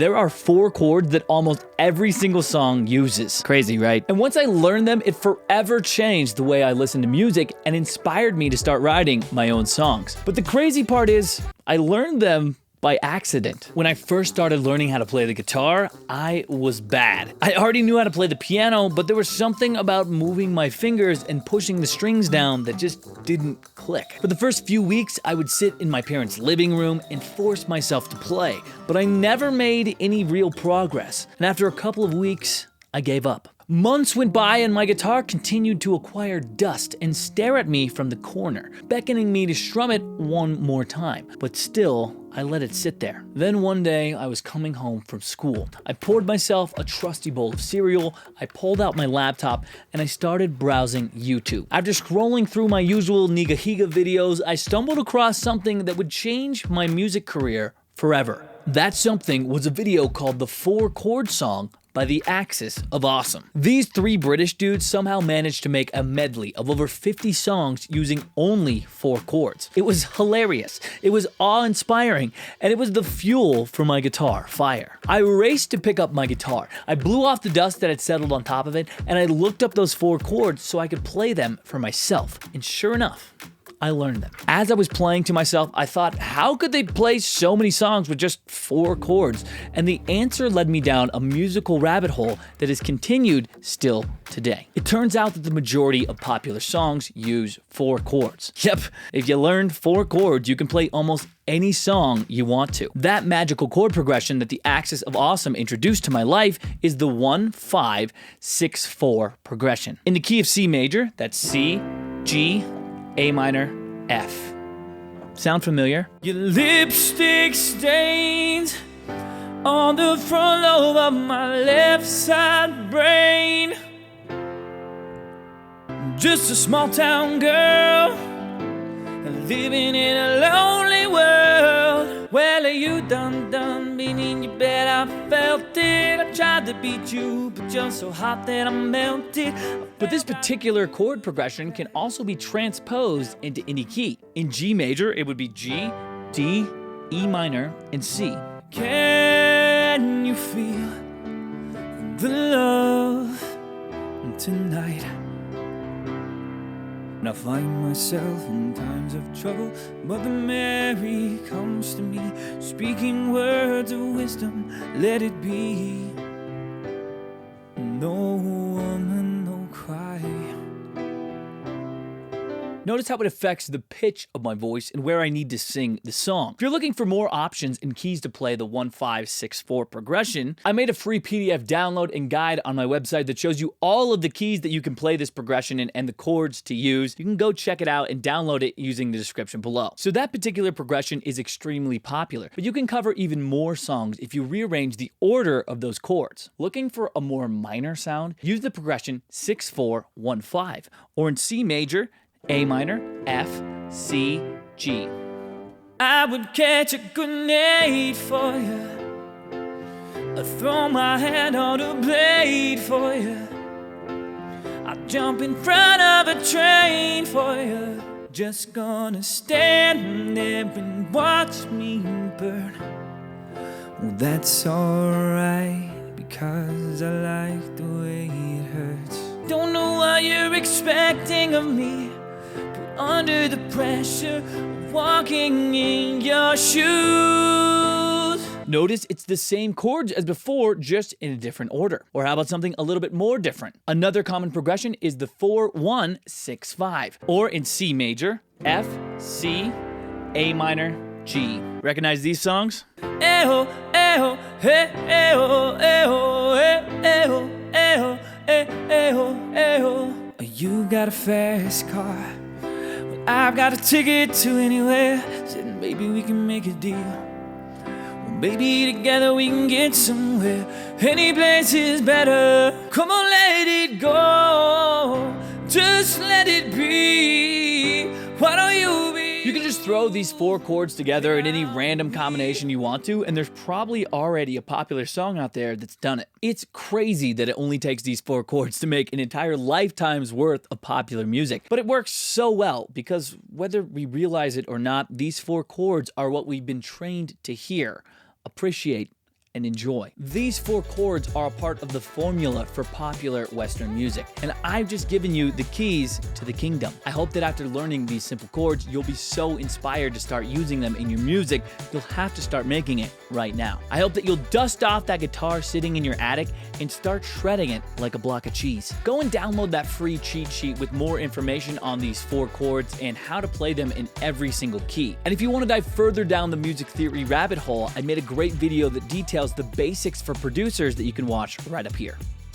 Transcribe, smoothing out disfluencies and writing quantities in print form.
There are 4 chords that almost every single song uses. Crazy, right? And once I learned them, it forever changed the way I listen to music and inspired me to start writing my own songs. But the crazy part is, I learned them by accident. When I first started learning how to play the guitar, I was bad. I already knew how to play the piano, but there was something about moving my fingers and pushing the strings down that just didn't click. For the first few weeks, I would sit in my parents' living room and force myself to play, but I never made any real progress. And after a couple of weeks, I gave up. Months went by and my guitar continued to acquire dust and stare at me from the corner, beckoning me to strum it one more time. But still, I let it sit there. Then one day, I was coming home from school. I poured myself a trusty bowl of cereal, I pulled out my laptop, and I started browsing YouTube. After scrolling through my usual Nigahiga videos, I stumbled across something that would change my music career forever. That something was a video called the Four Chords song by the Axis of Awesome. These 3 British dudes somehow managed to make a medley of over 50 songs using only 4 chords. It was hilarious, it was awe-inspiring, and it was the fuel for my guitar fire. I raced to pick up my guitar. I blew off the dust that had settled on top of it, and I looked up those 4 chords so I could play them for myself. And sure enough, I learned them. As I was playing to myself, I thought, how could they play so many songs with just 4 chords? And the answer led me down a musical rabbit hole that has continued still today. It turns out that the majority of popular songs use 4 chords. Yep, if you learned 4 chords, you can play almost any song you want to. That magical chord progression that the Axis of Awesome introduced to my life is the 1-5-6-4 progression. In the key of C major, that's C, G, A minor, F. Sound familiar? Your lipstick stains on the front lobe of my left side brain. Just a small town girl living in a lonely world. Well, you done been in your bed, I felt it. I tried to beat you, but you're so hot that I melted. But this particular chord progression can also be transposed into any key. In G major, it would be G, D, E minor, and C. Can you feel the love tonight? And I find myself in times of trouble, Mother Mary comes to me, speaking words of wisdom, let it be. No woman, no cry. Notice how it affects the pitch of my voice and where I need to sing the song. If you're looking for more options and keys to play the 1-5-6-4 progression, I made a free PDF download and guide on my website that shows you all of the keys that you can play this progression in and the chords to use. You can go check it out and download it using the description below. So that particular progression is extremely popular, but you can cover even more songs if you rearrange the order of those chords. Looking for a more minor sound? Use the progression 6-4-1-5, or in C major, A minor, F, C, G. I would catch a grenade for you. I'd throw my hand on a blade for you. I'd jump in front of a train for you. Just gonna stand there and watch me burn. Well, that's alright, because I like the way it hurts. Don't know what you're expecting of me, under the pressure of walking in your shoes. Notice it's the same chords as before, just in a different order. Or how about something a little bit more different? Another common progression is the 4-1-6-5, or in C major, F, C, A minor, G. Recognize these songs? Eho, eho, hey, eho, eho, hey, eho, eho, hey, eho, eho. You got a fast car, I've got a ticket to anywhere. Said maybe we can make a deal. Well, maybe together we can get somewhere. Any place is better. Come on, let it go. Just let it be. Why don't you be? You can just throw these 4 chords together in any random combination you want to, and there's probably already a popular song out there that's done it. It's crazy that it only takes these 4 chords to make an entire lifetime's worth of popular music. But it works so well because whether we realize it or not, these 4 chords are what we've been trained to hear, appreciate, and enjoy. These 4 chords are a part of the formula for popular Western music, and I've just given you the keys to the kingdom. I hope that after learning these simple chords, you'll be so inspired to start using them in your music, you'll have to start making it right now. I hope that you'll dust off that guitar sitting in your attic and start shredding it like a block of cheese. Go and download that free cheat sheet with more information on these 4 chords and how to play them in every single key. And if you want to dive further down the music theory rabbit hole, I made a great video that details the basics for producers that you can watch right up here.